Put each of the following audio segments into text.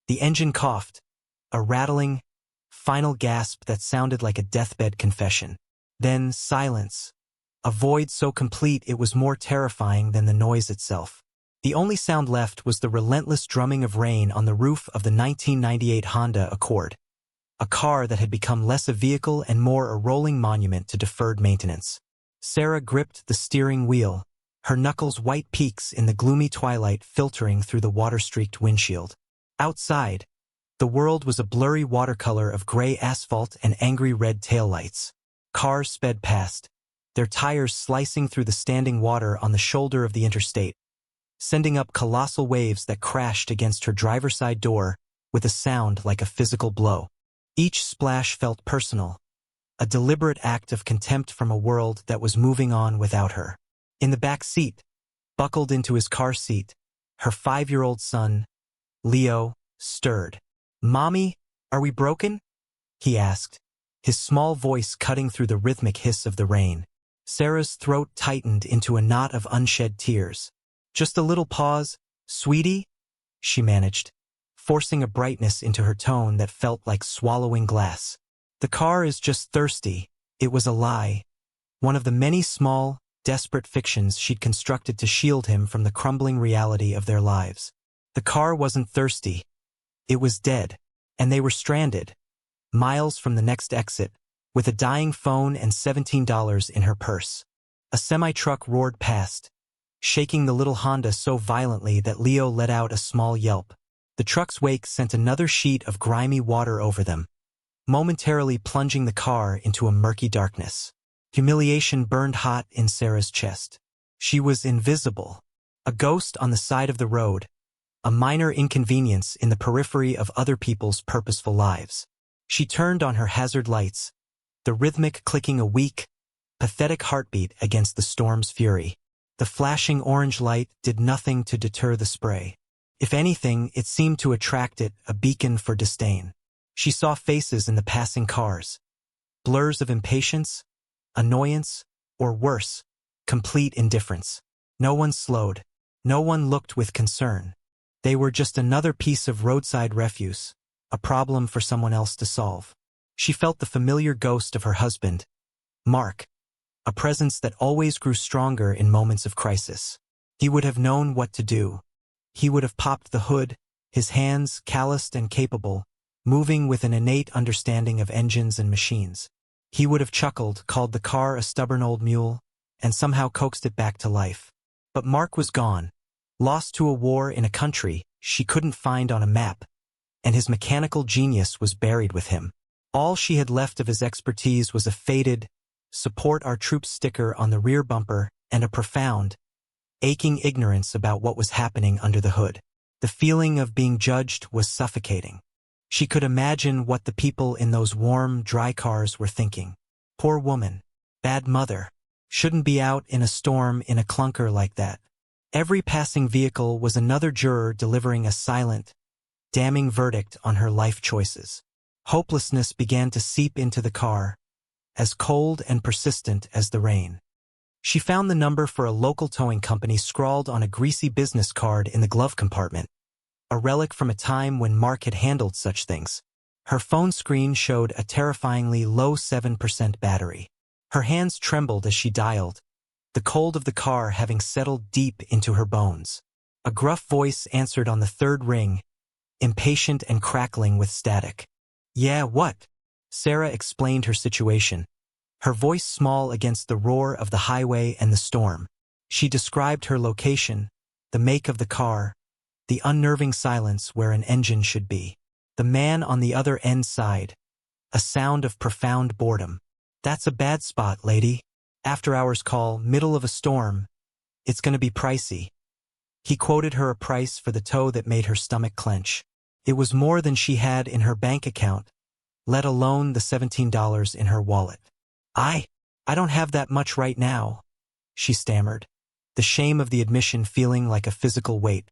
The engine coughed, a rattling, final gasp that sounded like a deathbed confession. Then silence, a void so complete it was more terrifying than the noise itself. The only sound left was the relentless drumming of rain on the roof of the 1998 Honda Accord, a car that had become less a vehicle and more a rolling monument to deferred maintenance. Sarah gripped the steering wheel, her knuckles white peaks in the gloomy twilight filtering through the water-streaked windshield. Outside, the world was a blurry watercolor of gray asphalt and angry red taillights. Cars sped past, their tires slicing through the standing water on the shoulder of the interstate, sending up colossal waves that crashed against her driver's side door with a sound like a physical blow. Each splash felt personal, a deliberate act of contempt from a world that was moving on without her. In the back seat, buckled into his car seat, her 5-year-old son, Leo, stirred. "Mommy, are we broken?" he asked, his small voice cutting through the rhythmic hiss of the rain. Sarah's throat tightened into a knot of unshed tears. "Just a little pause, sweetie," she managed, forcing a brightness into her tone that felt like swallowing glass. "The car is just thirsty." It was a lie, one of the many small, desperate fictions she'd constructed to shield him from the crumbling reality of their lives. The car wasn't thirsty. It was dead, and they were stranded, miles from the next exit, with a dying phone and $17 in her purse. A semi-truck roared past, shaking the little Honda so violently that Leo let out a small yelp. The truck's wake sent another sheet of grimy water over them, momentarily plunging the car into a murky darkness. Humiliation burned hot in Sarah's chest. She was invisible, a ghost on the side of the road, a minor inconvenience in the periphery of other people's purposeful lives. She turned on her hazard lights, the rhythmic clicking a weak, pathetic heartbeat against the storm's fury. The flashing orange light did nothing to deter the spray. If anything, it seemed to attract it, a beacon for disdain. She saw faces in the passing cars, blurs of impatience, annoyance, or worse, complete indifference. No one slowed. No one looked with concern. They were just another piece of roadside refuse, a problem for someone else to solve. She felt the familiar ghost of her husband, Mark, a presence that always grew stronger in moments of crisis. He would have known what to do. He would have popped the hood, his hands calloused and capable, moving with an innate understanding of engines and machines. He would have chuckled, called the car a stubborn old mule, and somehow coaxed it back to life. But Mark was gone, lost to a war in a country she couldn't find on a map, and his mechanical genius was buried with him. All she had left of his expertise was a faded, "Support our troops" sticker on the rear bumper and a profound, aching ignorance about what was happening under the hood. The feeling of being judged was suffocating. She could imagine what the people in those warm, dry cars were thinking. Poor woman. Bad mother. Shouldn't be out in a storm in a clunker like that. Every passing vehicle was another juror delivering a silent, damning verdict on her life choices. Hopelessness began to seep into the car, as cold and persistent as the rain. She found the number for a local towing company scrawled on a greasy business card in the glove compartment, a relic from a time when Mark had handled such things. Her phone screen showed a terrifyingly low 7% battery. Her hands trembled as she dialed, the cold of the car having settled deep into her bones. A gruff voice answered on the third ring, impatient and crackling with static. "Yeah, what?" Sarah explained her situation, her voice small against the roar of the highway and the storm. She described her location, the make of the car, the unnerving silence where an engine should be. The man on the other end sighed, a sound of profound boredom. "That's a bad spot, lady. After-hours call, middle of a storm. It's gonna be pricey." He quoted her a price for the tow that made her stomach clench. It was more than she had in her bank account, let alone the $17 in her wallet. I don't have that much right now," she stammered, the shame of the admission feeling like a physical weight.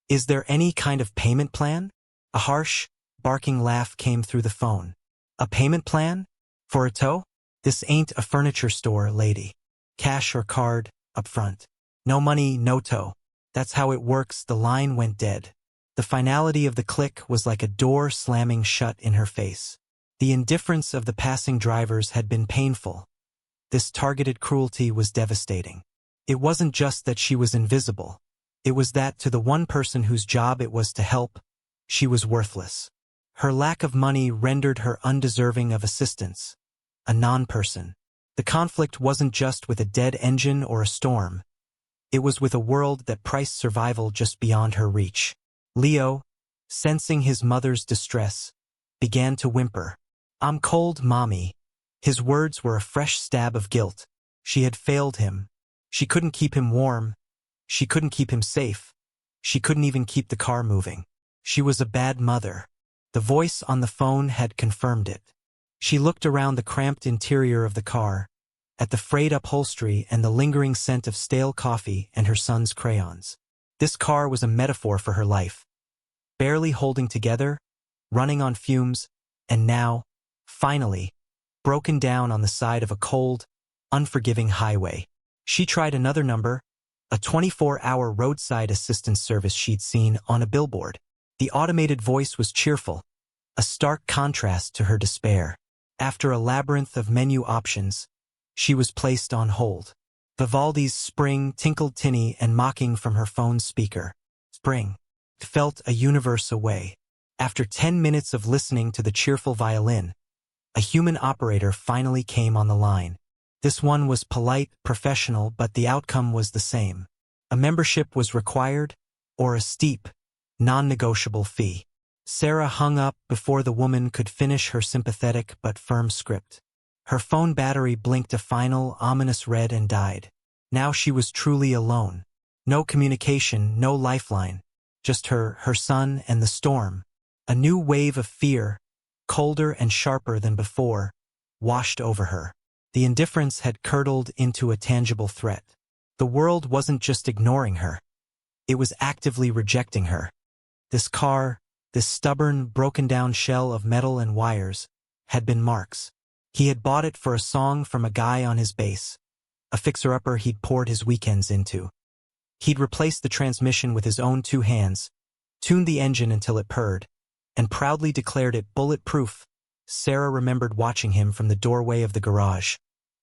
Is there any kind of payment plan?" A harsh, barking laugh came through the phone. "A payment plan? For a tow? This ain't a furniture store, lady. Cash or card, up front. No money, no tow. That's how it works." The line went dead. The finality of the click was like a door slamming shut in her face. The indifference of the passing drivers had been painful. This targeted cruelty was devastating. It wasn't just that she was invisible. It was that to the one person whose job it was to help, she was worthless. Her lack of money rendered her undeserving of assistance, a non-person. The conflict wasn't just with a dead engine or a storm. It was with a world that priced survival just beyond her reach. Leo, sensing his mother's distress, began to whimper. "I'm cold, Mommy." His words were a fresh stab of guilt. She had failed him. She couldn't keep him warm. She couldn't keep him safe. She couldn't even keep the car moving. She was a bad mother. The voice on the phone had confirmed it. She looked around the cramped interior of the car, at the frayed upholstery and the lingering scent of stale coffee and her son's crayons. This car was a metaphor for her life. Barely holding together, running on fumes, and now, finally, broken down on the side of a cold, unforgiving highway. She tried another number, a 24-hour roadside assistance service she'd seen on a billboard. The automated voice was cheerful, a stark contrast to her despair. After a labyrinth of menu options, she was placed on hold. Vivaldi's Spring tinkled tinny and mocking from her phone's speaker. Spring felt a universe away. After 10 minutes of listening to the cheerful violin, a human operator finally came on the line. This one was polite, professional, but the outcome was the same. A membership was required, or a steep, non-negotiable fee. Sarah hung up before the woman could finish her sympathetic but firm script. Her phone battery blinked a final, ominous red and died. Now she was truly alone. No communication, no lifeline. Just her son, and the storm. A new wave of fear, colder and sharper than before, washed over her. The indifference had curdled into a tangible threat. The world wasn't just ignoring her. It was actively rejecting her. This car, this stubborn, broken-down shell of metal and wires, had been Mark's. He had bought it for a song from a guy on his bass, a fixer-upper he'd poured his weekends into. He'd replaced the transmission with his own 2 hands, tuned the engine until it purred, and proudly declared it bulletproof. Sarah remembered watching him from the doorway of the garage,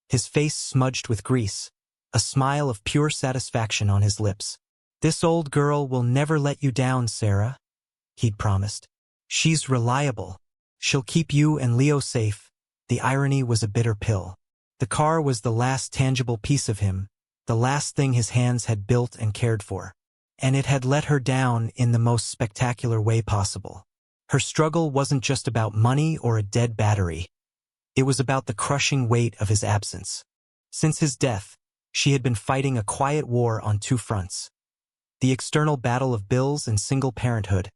his face smudged with grease, a smile of pure satisfaction on his lips. "This old girl will never let you down, Sarah," he'd promised. "She's reliable. She'll keep you and Leo safe." The irony was a bitter pill. The car was the last tangible piece of him, the last thing his hands had built and cared for. And it had let her down in the most spectacular way possible. Her struggle wasn't just about money or a dead battery. It was about the crushing weight of his absence. Since his death, she had been fighting a quiet war on 2 fronts. The external battle of bills and single parenthood,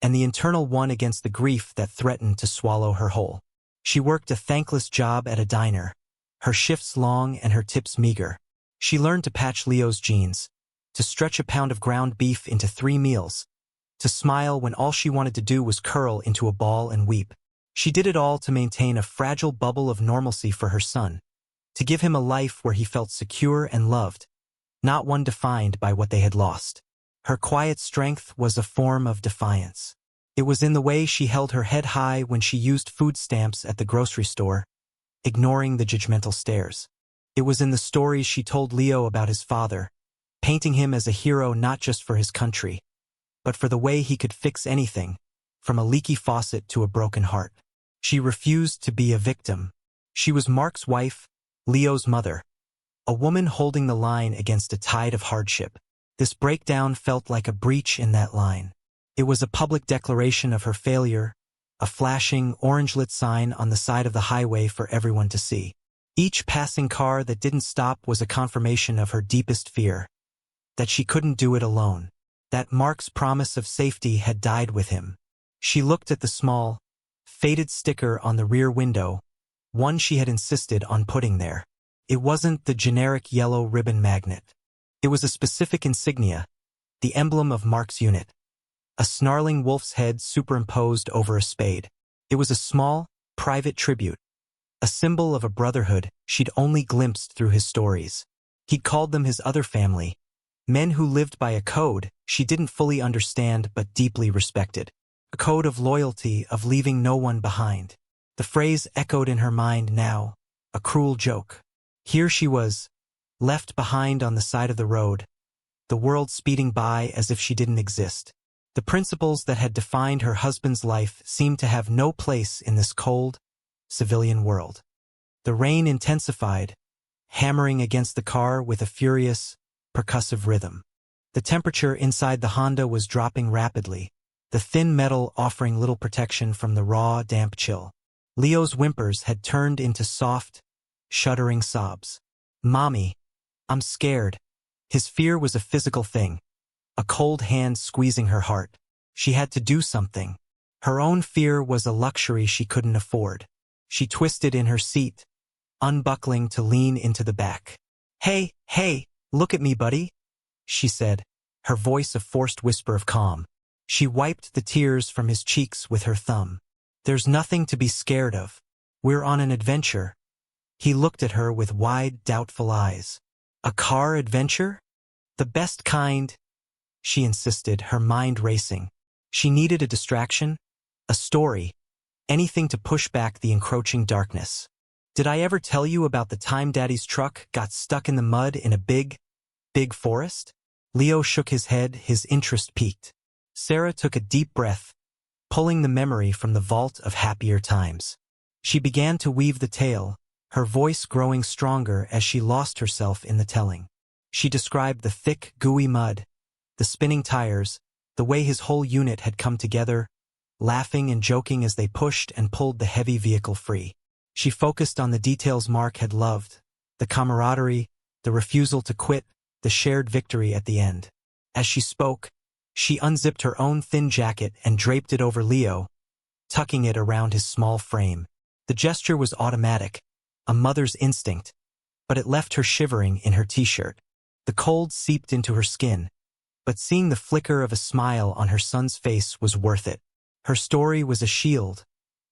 and the internal one against the grief that threatened to swallow her whole. She worked a thankless job at a diner, her shifts long and her tips meager. She learned to patch Leo's jeans, to stretch a pound of ground beef into 3 meals, to smile when all she wanted to do was curl into a ball and weep. She did it all to maintain a fragile bubble of normalcy for her son, to give him a life where he felt secure and loved, not one defined by what they had lost. Her quiet strength was a form of defiance. It was in the way she held her head high when she used food stamps at the grocery store, ignoring the judgmental stares. It was in the stories she told Leo about his father, painting him as a hero not just for his country, but for the way he could fix anything, from a leaky faucet to a broken heart. She refused to be a victim. She was Mark's wife, Leo's mother, a woman holding the line against a tide of hardship. This breakdown felt like a breach in that line. It was a public declaration of her failure, a flashing, orange-lit sign on the side of the highway for everyone to see. Each passing car that didn't stop was a confirmation of her deepest fear, that she couldn't do it alone, that Mark's promise of safety had died with him. She looked at the small, faded sticker on the rear window, one she had insisted on putting there. It wasn't the generic yellow ribbon magnet. It was a specific insignia, the emblem of Mark's unit. A snarling wolf's head superimposed over a spade. It was a small, private tribute, a symbol of a brotherhood she'd only glimpsed through his stories. He'd called them his other family, Men who lived by a code she didn't fully understand but deeply respected. A code of loyalty, of leaving no one behind. The phrase echoed in her mind now, a cruel joke. Here she was, left behind on the side of the road, the world speeding by as if she didn't exist. The principles that had defined her husband's life seemed to have no place in this cold, civilian world. The rain intensified, hammering against the car with a furious, percussive rhythm. The temperature inside the Honda was dropping rapidly, the thin metal offering little protection from the raw, damp chill. Leo's whimpers had turned into soft, shuddering sobs. "Mommy, I'm scared." His fear was a physical thing, a cold hand squeezing her heart. She had to do something. Her own fear was a luxury she couldn't afford. She twisted in her seat, unbuckling to lean into the back. Hey, look at me, buddy," she said, her voice a forced whisper of calm. She wiped the tears from his cheeks with her thumb. "There's nothing to be scared of. We're on an adventure." He looked at her with wide, doubtful eyes. "A car adventure? The best kind?" she insisted, her mind racing. She needed a distraction, a story, anything to push back the encroaching darkness. "Did I ever tell you about the time Daddy's truck got stuck in the mud in a big forest?" Leo shook his head, his interest piqued. Sarah took a deep breath, pulling the memory from the vault of happier times. She began to weave the tale, her voice growing stronger as she lost herself in the telling. She described the thick, gooey mud, the spinning tires, the way his whole unit had come together, laughing and joking as they pushed and pulled the heavy vehicle free. She focused on the details Mark had loved, the camaraderie, the refusal to quit, the shared victory at the end. As she spoke, she unzipped her own thin jacket and draped it over Leo, tucking it around his small frame. The gesture was automatic, a mother's instinct, but it left her shivering in her t-shirt. The cold seeped into her skin, but seeing the flicker of a smile on her son's face was worth it. Her story was a shield,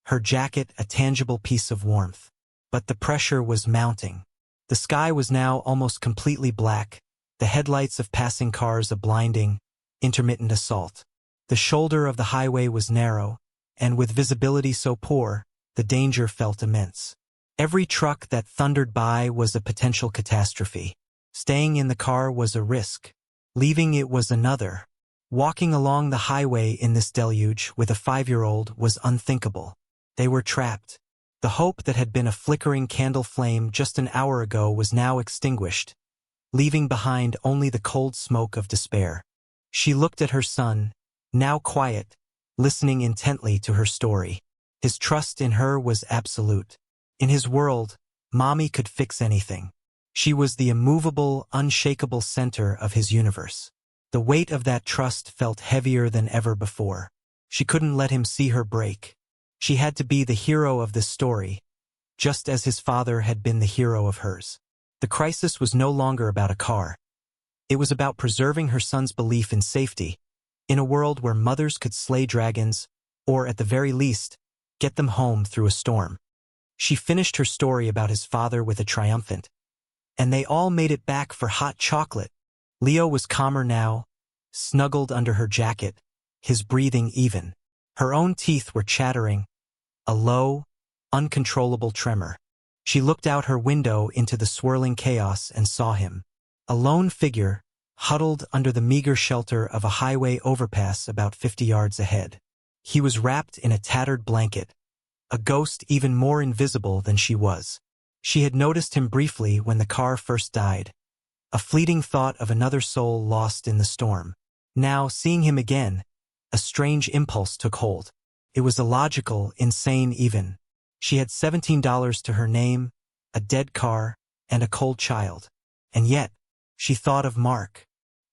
her jacket a tangible piece of warmth. But the pressure was mounting. The sky was now almost completely black, the headlights of passing cars a blinding, intermittent assault. The shoulder of the highway was narrow, and with visibility so poor, the danger felt immense. Every truck that thundered by was a potential catastrophe. Staying in the car was a risk. Leaving it was another. Walking along the highway in this deluge with a 5-year-old was unthinkable. They were trapped. The hope that had been a flickering candle flame just an hour ago was now extinguished, leaving behind only the cold smoke of despair. She looked at her son, now quiet, listening intently to her story. His trust in her was absolute. In his world, Mommy could fix anything. She was the immovable, unshakable center of his universe. The weight of that trust felt heavier than ever before. She couldn't let him see her break. She had to be the hero of this story, just as his father had been the hero of hers. The crisis was no longer about a car. It was about preserving her son's belief in safety, in a world where mothers could slay dragons, or at the very least, get them home through a storm. She finished her story about his father with a triumphant, "And they all made it back for hot chocolate." Leo was calmer now, snuggled under her jacket, his breathing even. Her own teeth were chattering, a low, uncontrollable tremor. She looked out her window into the swirling chaos and saw him. A lone figure, huddled under the meager shelter of a highway overpass about 50 yards ahead. He was wrapped in a tattered blanket, a ghost even more invisible than she was. She had noticed him briefly when the car first died, a fleeting thought of another soul lost in the storm. Now, seeing him again, a strange impulse took hold. It was illogical, insane even. She had $17 to her name, a dead car, and a cold child. And yet, she thought of Mark.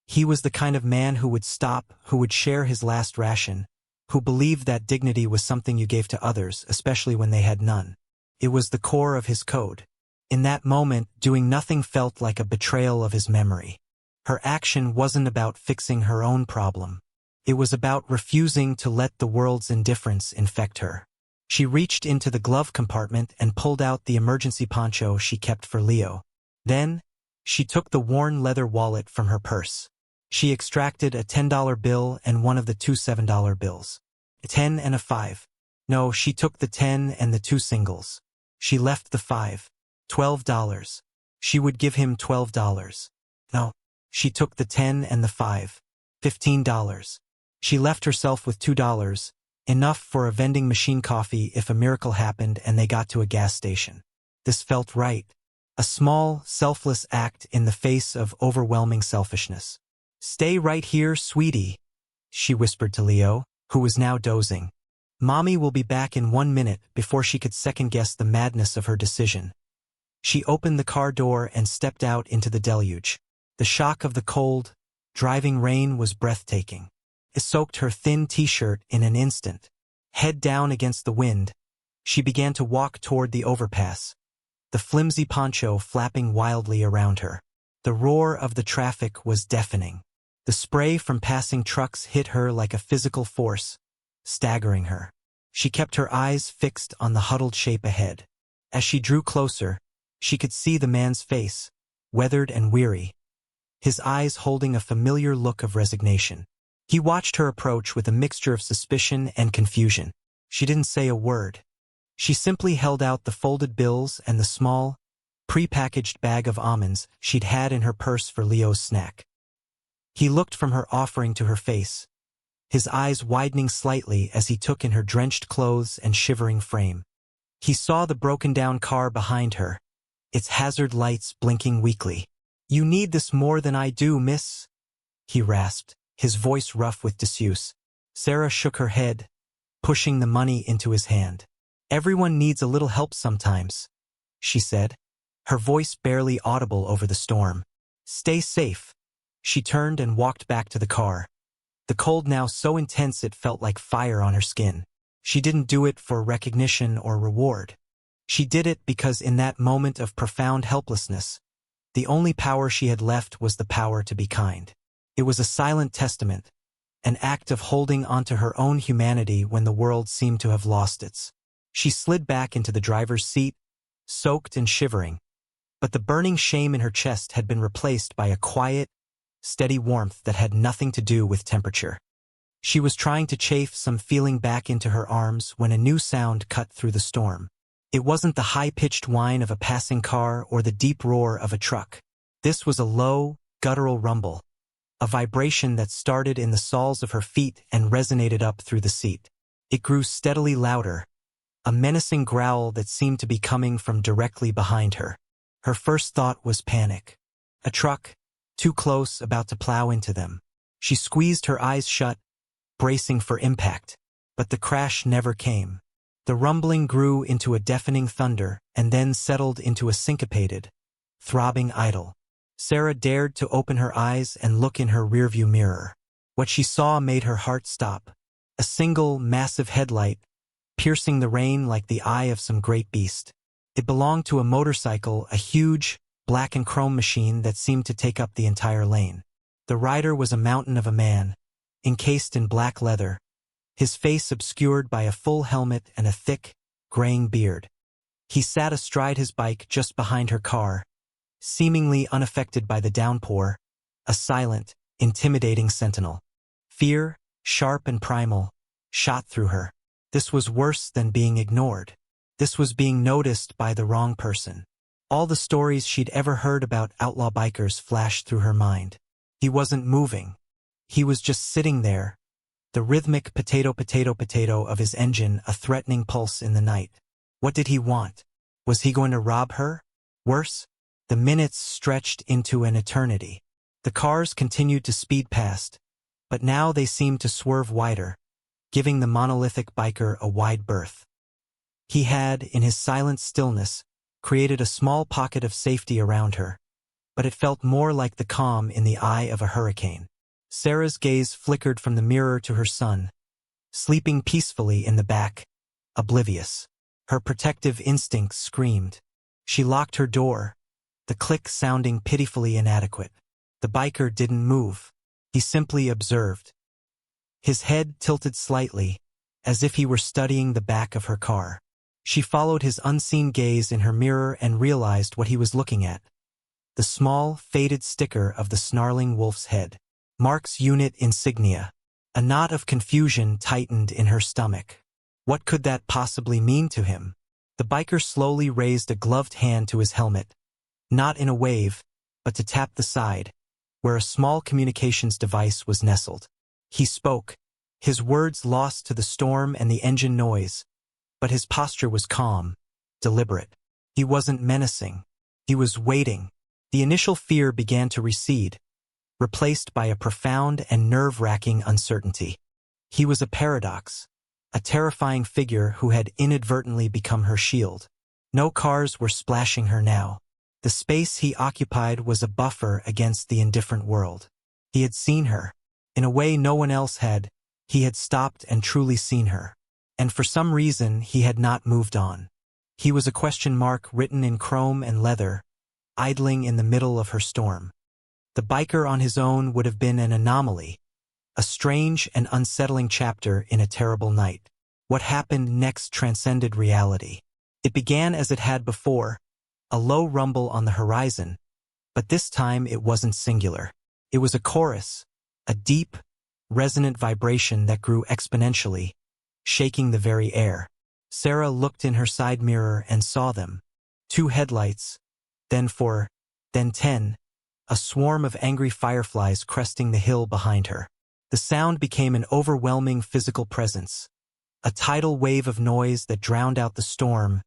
He was the kind of man who would stop, who would share his last ration, who believed that dignity was something you gave to others, especially when they had none. It was the core of his code. In that moment, doing nothing felt like a betrayal of his memory. Her action wasn't about fixing her own problem. It was about refusing to let the world's indifference infect her. She reached into the glove compartment and pulled out the emergency poncho she kept for Leo. Then, she took the worn leather wallet from her purse. She extracted a $10 bill and one of the two $7 bills. A 10 and a 5. No, she took the 10 and the two singles. She left the 5. $12. She would give him $12. No, she took the 10 and the 5. $15. She left herself with $2, enough for a vending machine coffee if a miracle happened and they got to a gas station. This felt right. A small, selfless act in the face of overwhelming selfishness. "Stay right here, sweetie," she whispered to Leo, who was now dozing. Mommy will be back in 1 minute. Before she could second-guess the madness of her decision, she opened the car door and stepped out into the deluge. The shock of the cold, driving rain was breathtaking. It soaked her thin t-shirt in an instant. Head down against the wind, she began to walk toward the overpass, the flimsy poncho flapping wildly around her. The roar of the traffic was deafening. The spray from passing trucks hit her like a physical force, staggering her. She kept her eyes fixed on the huddled shape ahead. As she drew closer, she could see the man's face, weathered and weary, his eyes holding a familiar look of resignation. He watched her approach with a mixture of suspicion and confusion. She didn't say a word. She simply held out the folded bills and the small, pre-packaged bag of almonds she'd had in her purse for Leo's snack. He looked from her offering to her face, his eyes widening slightly as he took in her drenched clothes and shivering frame. He saw the broken-down car behind her, its hazard lights blinking weakly. "You need this more than I do, miss," he rasped, his voice rough with disuse. Sarah shook her head, pushing the money into his hand. "Everyone needs a little help sometimes," she said, her voice barely audible over the storm. "Stay safe." She turned and walked back to the car, the cold now so intense it felt like fire on her skin. She didn't do it for recognition or reward. She did it because in that moment of profound helplessness, the only power she had left was the power to be kind. It was a silent testament, an act of holding onto her own humanity when the world seemed to have lost its. She slid back into the driver's seat, soaked and shivering, but the burning shame in her chest had been replaced by a quiet, steady warmth that had nothing to do with temperature. She was trying to chafe some feeling back into her arms when a new sound cut through the storm. It wasn't the high-pitched whine of a passing car or the deep roar of a truck. This was a low, guttural rumble, a vibration that started in the soles of her feet and resonated up through the seat. It grew steadily louder, a menacing growl that seemed to be coming from directly behind her. Her first thought was panic. A truck, too close, about to plow into them. She squeezed her eyes shut, bracing for impact, but the crash never came. The rumbling grew into a deafening thunder and then settled into a syncopated, throbbing idle. Sarah dared to open her eyes and look in her rearview mirror. What she saw made her heart stop. A single, massive headlight, piercing the rain like the eye of some great beast. It belonged to a motorcycle, a huge, black and chrome machine that seemed to take up the entire lane. The rider was a mountain of a man, encased in black leather, his face obscured by a full helmet and a thick, graying beard. He sat astride his bike just behind her car, seemingly unaffected by the downpour, a silent, intimidating sentinel. Fear, sharp and primal, shot through her. This was worse than being ignored. This was being noticed by the wrong person. All the stories she'd ever heard about outlaw bikers flashed through her mind. He wasn't moving. He was just sitting there, the rhythmic potato of his engine a threatening pulse in the night. What did he want? Was he going to rob her? Worse, the minutes stretched into an eternity. The cars continued to speed past, but now they seemed to swerve wider, giving the monolithic biker a wide berth. He had, in his silent stillness, created a small pocket of safety around her, but it felt more like the calm in the eye of a hurricane. Sarah's gaze flickered from the mirror to her son, sleeping peacefully in the back, oblivious. Her protective instincts screamed. She locked her door, the click sounding pitifully inadequate. The biker didn't move. He simply observed. His head tilted slightly, as if he were studying the back of her car. She followed his unseen gaze in her mirror and realized what he was looking at. The small, faded sticker of the snarling wolf's head. Mark's unit insignia. A knot of confusion tightened in her stomach. What could that possibly mean to him? The biker slowly raised a gloved hand to his helmet, not in a wave, but to tap the side, where a small communications device was nestled. He spoke, his words lost to the storm and the engine noise, but his posture was calm, deliberate. He wasn't menacing. He was waiting. The initial fear began to recede, replaced by a profound and nerve-wracking uncertainty. He was a paradox, a terrifying figure who had inadvertently become her shield. No cars were splashing her now. The space he occupied was a buffer against the indifferent world. He had seen her. In a way no one else had. He had stopped and truly seen her. And for some reason he had not moved on. He was a question mark written in chrome and leather, idling in the middle of her storm. The biker on his own would have been an anomaly, a strange and unsettling chapter in a terrible night. What happened next transcended reality. It began as it had before, a low rumble on the horizon, but this time it wasn't singular. It was a chorus, a deep, resonant vibration that grew exponentially, shaking the very air. Sarah looked in her side mirror and saw them. 2 headlights, then 4, then 10, a swarm of angry fireflies cresting the hill behind her. The sound became an overwhelming physical presence, a tidal wave of noise that drowned out the storm,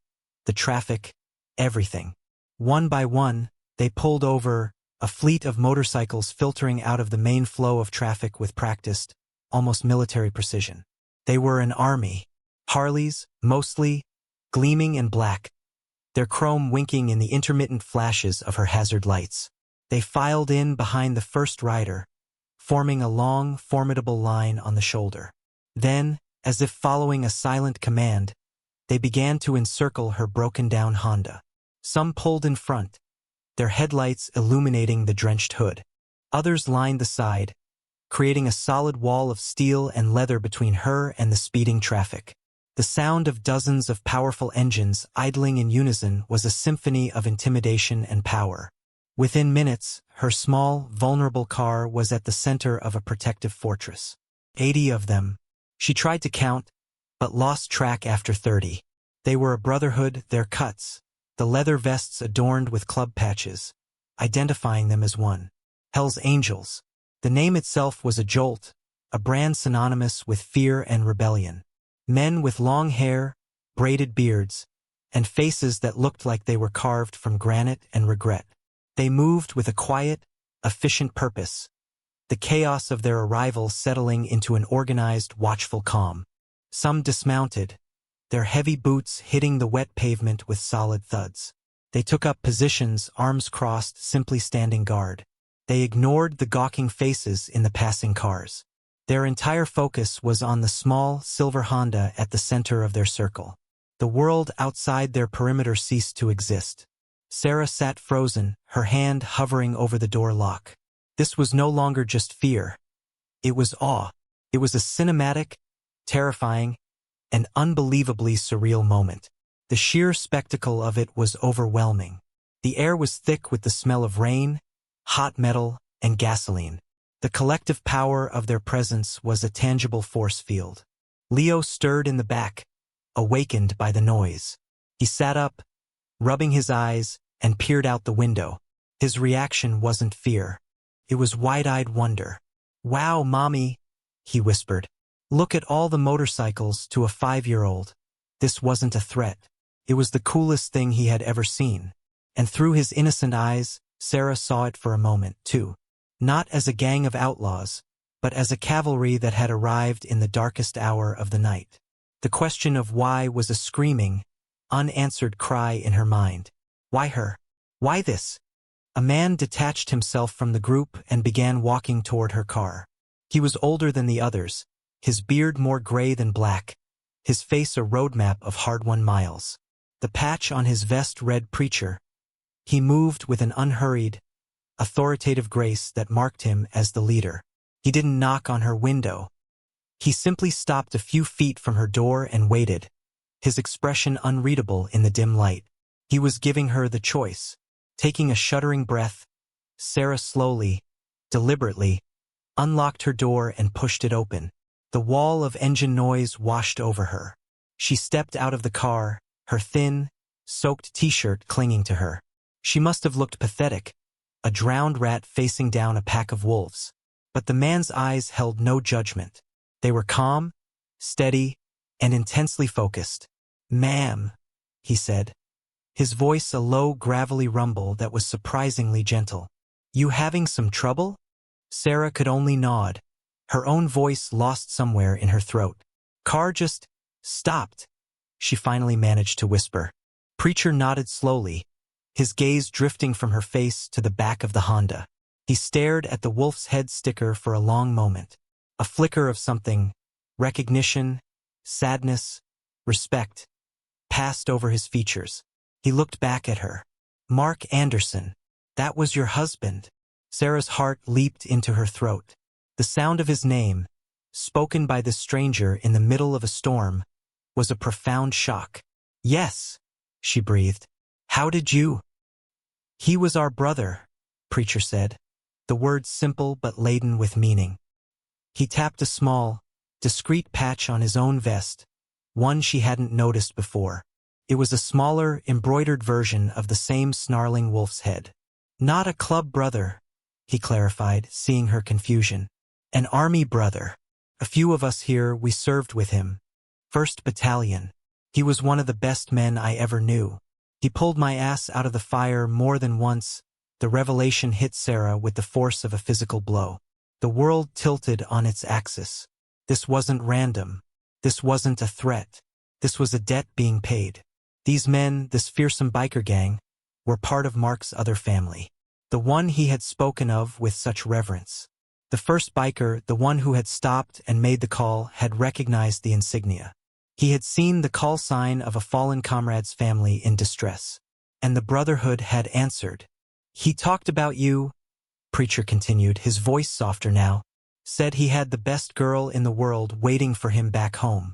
the traffic, everything. One by one, they pulled over, a fleet of motorcycles filtering out of the main flow of traffic with practiced, almost military precision. They were an army. Harleys, mostly, gleaming and black, their chrome winking in the intermittent flashes of her hazard lights. They filed in behind the first rider, forming a long, formidable line on the shoulder. Then, as if following a silent command, they began to encircle her broken-down Honda. Some pulled in front, their headlights illuminating the drenched hood. Others lined the side, creating a solid wall of steel and leather between her and the speeding traffic. The sound of dozens of powerful engines idling in unison was a symphony of intimidation and power. Within minutes, her small, vulnerable car was at the center of a protective fortress. 80 of them. She tried to count, but lost track after 30. They were a brotherhood, their cuts, the leather vests adorned with club patches, identifying them as one. Hell's Angels. The name itself was a jolt, a brand synonymous with fear and rebellion. Men with long hair, braided beards, and faces that looked like they were carved from granite and regret. They moved with a quiet, efficient purpose, the chaos of their arrival settling into an organized, watchful calm. Some dismounted, their heavy boots hitting the wet pavement with solid thuds. They took up positions, arms crossed, simply standing guard. They ignored the gawking faces in the passing cars. Their entire focus was on the small, silver Honda at the center of their circle. The world outside their perimeter ceased to exist. Sarah sat frozen, her hand hovering over the door lock. This was no longer just fear. It was awe. It was a cinematic, terrifying, and unbelievably surreal moment. The sheer spectacle of it was overwhelming. The air was thick with the smell of rain, hot metal, and gasoline. The collective power of their presence was a tangible force field. Leo stirred in the back, awakened by the noise. He sat up, rubbing his eyes, and peered out the window. His reaction wasn't fear. It was wide-eyed wonder. "Wow, Mommy," he whispered. "Look at all the motorcycles," to a 5-year-old. This wasn't a threat. It was the coolest thing he had ever seen. And through his innocent eyes, Sarah saw it for a moment, too. Not as a gang of outlaws, but as a cavalry that had arrived in the darkest hour of the night. The question of why was a screaming, unanswered cry in her mind. Why her? Why this? A man detached himself from the group and began walking toward her car. He was older than the others, his beard more gray than black, his face a roadmap of hard-won miles. The patch on his vest read Preacher. He moved with an unhurried, authoritative grace that marked him as the leader. He didn't knock on her window. He simply stopped a few feet from her door and waited, his expression unreadable in the dim light. He was giving her the choice. Taking a shuddering breath, Sarah slowly, deliberately, unlocked her door and pushed it open. The wall of engine noise washed over her. She stepped out of the car, her thin, soaked t-shirt clinging to her. She must have looked pathetic, a drowned rat facing down a pack of wolves. But the man's eyes held no judgment. They were calm, steady, and intensely focused. "Ma'am," he said, his voice a low, gravelly rumble that was surprisingly gentle. "You having some trouble?" Sarah could only nod, her own voice lost somewhere in her throat. "Car just stopped," she finally managed to whisper. Preacher nodded slowly, his gaze drifting from her face to the back of the Honda. He stared at the wolf's head sticker for a long moment. A flicker of something, recognition, sadness, respect, passed over his features. He looked back at her. "Mark Anderson, that was your husband." Sarah's heart leaped into her throat. The sound of his name, spoken by this stranger in the middle of a storm, was a profound shock. "Yes," she breathed. "How did you?" "He was our brother," Preacher said, the words simple but laden with meaning. He tapped a small, discreet patch on his own vest, one she hadn't noticed before. It was a smaller, embroidered version of the same snarling wolf's head. "Not a club brother," he clarified, seeing her confusion. "An army brother. A few of us here, we served with him. 1st Battalion. He was one of the best men I ever knew. He pulled my ass out of the fire more than once." The revelation hit Sarah with the force of a physical blow. The world tilted on its axis. This wasn't random. This wasn't a threat. This was a debt being paid. These men, this fearsome biker gang, were part of Mark's other family. The one he had spoken of with such reverence. The first biker, the one who had stopped and made the call, had recognized the insignia. He had seen the call sign of a fallen comrade's family in distress. And the Brotherhood had answered. "He talked about you," Preacher continued, his voice softer now. "Said he had the best girl in the world waiting for him back home.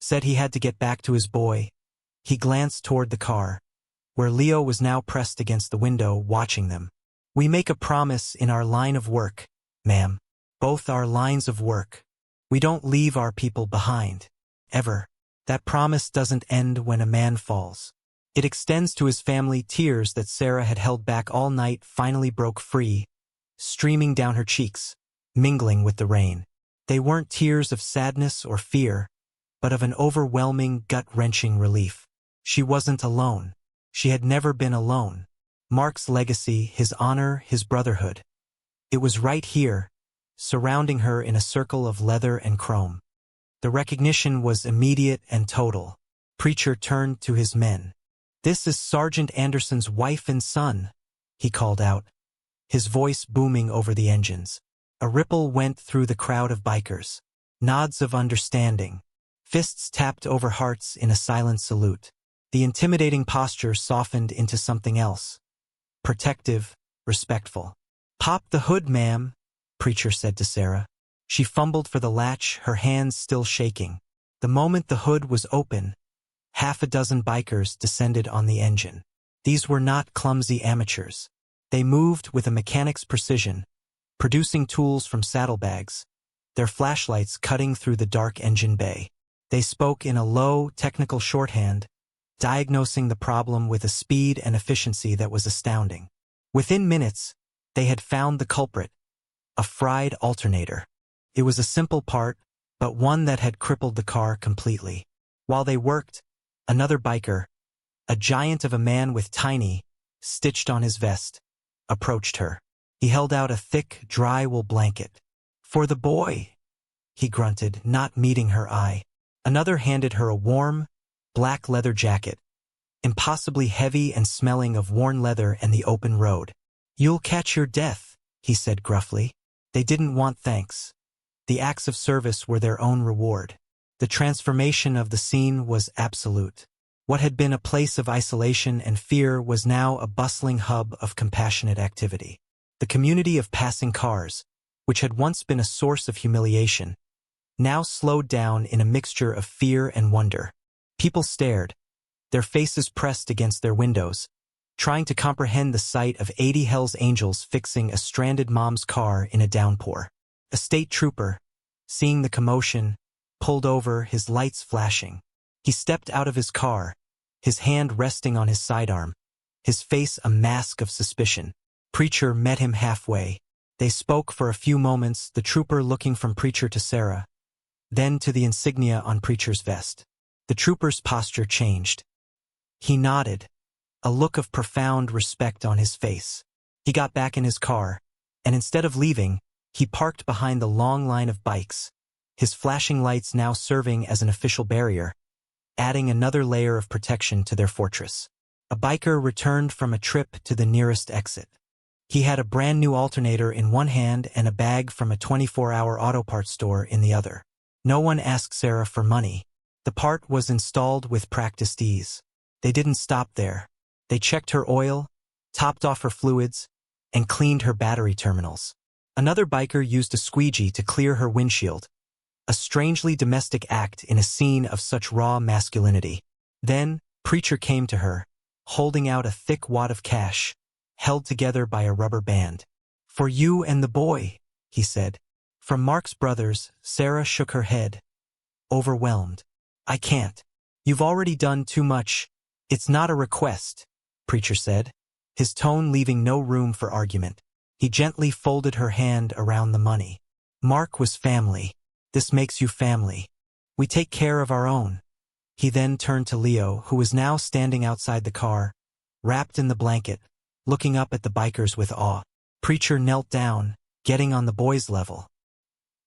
Said he had to get back to his boy." He glanced toward the car, where Leo was now pressed against the window, watching them. "We make a promise in our line of work, ma'am. Both our lines of work. We don't leave our people behind. Ever. That promise doesn't end when a man falls. It extends to his family." Tears that Sarah had held back all night finally broke free, streaming down her cheeks, mingling with the rain. They weren't tears of sadness or fear, but of an overwhelming, gut-wrenching relief. She wasn't alone. She had never been alone. Mark's legacy, his honor, his brotherhood. It was right here, surrounding her in a circle of leather and chrome. The recognition was immediate and total. Preacher turned to his men. "This is Sergeant Anderson's wife and son," he called out, his voice booming over the engines. A ripple went through the crowd of bikers. Nods of understanding. Fists tapped over hearts in a silent salute. The intimidating posture softened into something else. Protective, respectful. "Pop the hood, ma'am," Preacher said to Sarah. She fumbled for the latch, her hands still shaking. The moment the hood was open, half a dozen bikers descended on the engine. These were not clumsy amateurs. They moved with a mechanic's precision, producing tools from saddlebags, their flashlights cutting through the dark engine bay. They spoke in a low, technical shorthand, diagnosing the problem with a speed and efficiency that was astounding. Within minutes, they had found the culprit, a fried alternator. It was a simple part, but one that had crippled the car completely. While they worked, another biker, a giant of a man with tiny, stitched on his vest, approached her. He held out a thick, dry wool blanket. "For the boy," he grunted, not meeting her eye. Another handed her a warm, black leather jacket, impossibly heavy and smelling of worn leather and the open road. "You'll catch your death," he said gruffly. They didn't want thanks. The acts of service were their own reward. The transformation of the scene was absolute. What had been a place of isolation and fear was now a bustling hub of compassionate activity. The community of passing cars, which had once been a source of humiliation, now slowed down in a mixture of fear and wonder. People stared, their faces pressed against their windows, trying to comprehend the sight of 80 Hell's Angels fixing a stranded mom's car in a downpour. A state trooper, seeing the commotion, pulled over, his lights flashing. He stepped out of his car, his hand resting on his sidearm, his face a mask of suspicion. Preacher met him halfway. They spoke for a few moments, the trooper looking from Preacher to Sarah, then to the insignia on Preacher's vest. The trooper's posture changed. He nodded, a look of profound respect on his face. He got back in his car, and instead of leaving, he parked behind the long line of bikes, his flashing lights now serving as an official barrier, adding another layer of protection to their fortress. A biker returned from a trip to the nearest exit. He had a brand new alternator in one hand and a bag from a 24-hour auto parts store in the other. No one asked Sarah for money. The part was installed with practiced ease. They didn't stop there. They checked her oil, topped off her fluids, and cleaned her battery terminals. Another biker used a squeegee to clear her windshield, a strangely domestic act in a scene of such raw masculinity. Then, Preacher came to her, holding out a thick wad of cash, held together by a rubber band. "For you and the boy," he said. From Mark's brothers, Sarah shook her head, overwhelmed. "I can't. You've already done too much. It's not a request," Preacher said, his tone leaving no room for argument. He gently folded her hand around the money. "Mark was family. This makes you family. We take care of our own." He then turned to Leo, who was now standing outside the car, wrapped in the blanket, looking up at the bikers with awe. Preacher knelt down, getting on the boy's level.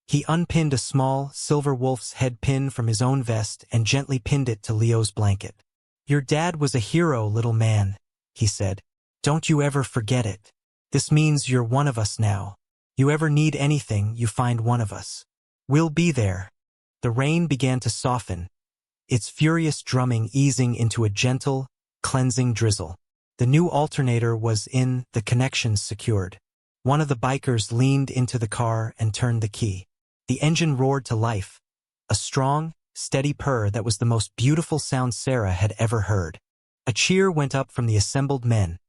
He unpinned a small, silver wolf's head pin from his own vest and gently pinned it to Leo's blanket. "Your dad was a hero, little man," he said. "Don't you ever forget it. This means you're one of us now. You ever need anything, you find one of us. We'll be there." The rain began to soften, its furious drumming easing into a gentle, cleansing drizzle. The new alternator was in, the connections secured. One of the bikers leaned into the car and turned the key. The engine roared to life, a strong, steady purr that was the most beautiful sound Sarah had ever heard. A cheer went up from the assembled men,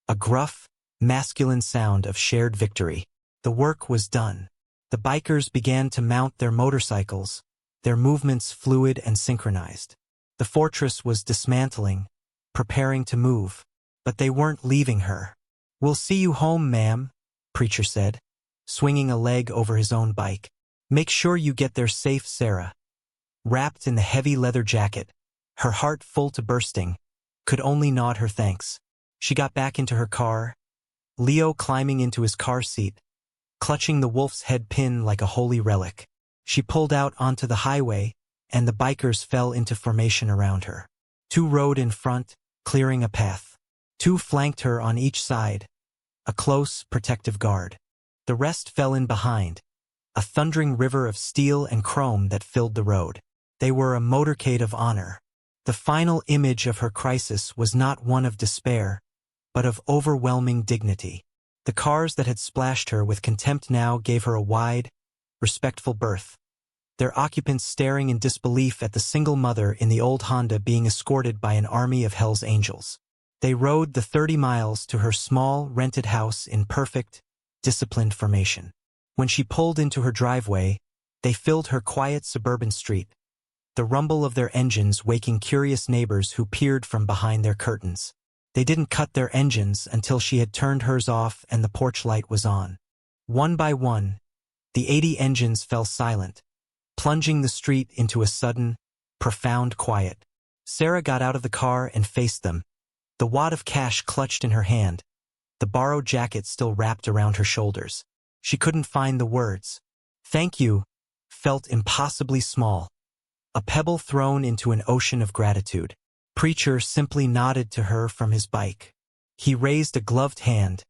a gruff, masculine sound of shared victory. The work was done. The bikers began to mount their motorcycles, their movements fluid and synchronized. The fortress was dismantling, preparing to move. But they weren't leaving her. "We'll see you home, ma'am," Preacher said, swinging a leg over his own bike. "Make sure you get there safe." Sarah, wrapped in the heavy leather jacket, her heart full to bursting, could only nod her thanks. She got back into her car, Leo climbing into his car seat, clutching the wolf's head pin like a holy relic. She pulled out onto the highway, and the bikers fell into formation around her. Two rode in front, clearing a path. Two flanked her on each side, a close, protective guard. The rest fell in behind, a thundering river of steel and chrome that filled the road. They were a motorcade of honor. The final image of her crisis was not one of despair, but of overwhelming dignity. The cars that had splashed her with contempt now gave her a wide, respectful berth, their occupants staring in disbelief at the single mother in the old Honda being escorted by an army of Hell's Angels. They rode the 30 miles to her small, rented house in perfect, disciplined formation. When she pulled into her driveway, they filled her quiet suburban street, the rumble of their engines waking curious neighbors who peered from behind their curtains. They didn't cut their engines until she had turned hers off and the porch light was on. One by one, the 80 engines fell silent, plunging the street into a sudden, profound quiet. Sarah got out of the car and faced them, the wad of cash clutched in her hand, the borrowed jacket still wrapped around her shoulders. She couldn't find the words. "Thank you," felt impossibly small, a pebble thrown into an ocean of gratitude. Preacher simply nodded to her from his bike. He raised a gloved hand,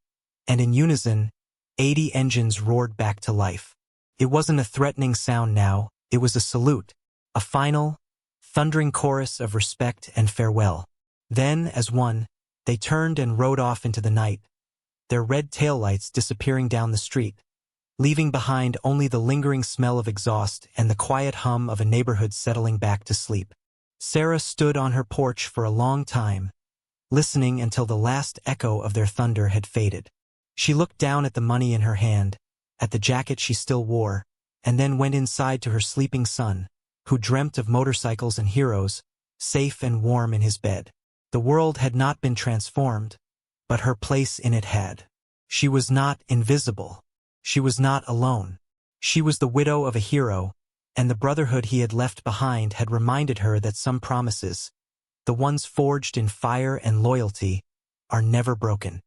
and in unison, 80 engines roared back to life. It wasn't a threatening sound now, it was a salute, a final, thundering chorus of respect and farewell. Then, as one, they turned and rode off into the night, their red taillights disappearing down the street, leaving behind only the lingering smell of exhaust and the quiet hum of a neighborhood settling back to sleep. Sarah stood on her porch for a long time, listening until the last echo of their thunder had faded. She looked down at the money in her hand, at the jacket she still wore, and then went inside to her sleeping son, who dreamt of motorcycles and heroes, safe and warm in his bed. The world had not been transformed, but her place in it had. She was not invisible. She was not alone. She was the widow of a hero, and the brotherhood he had left behind had reminded her that some promises, the ones forged in fire and loyalty, are never broken.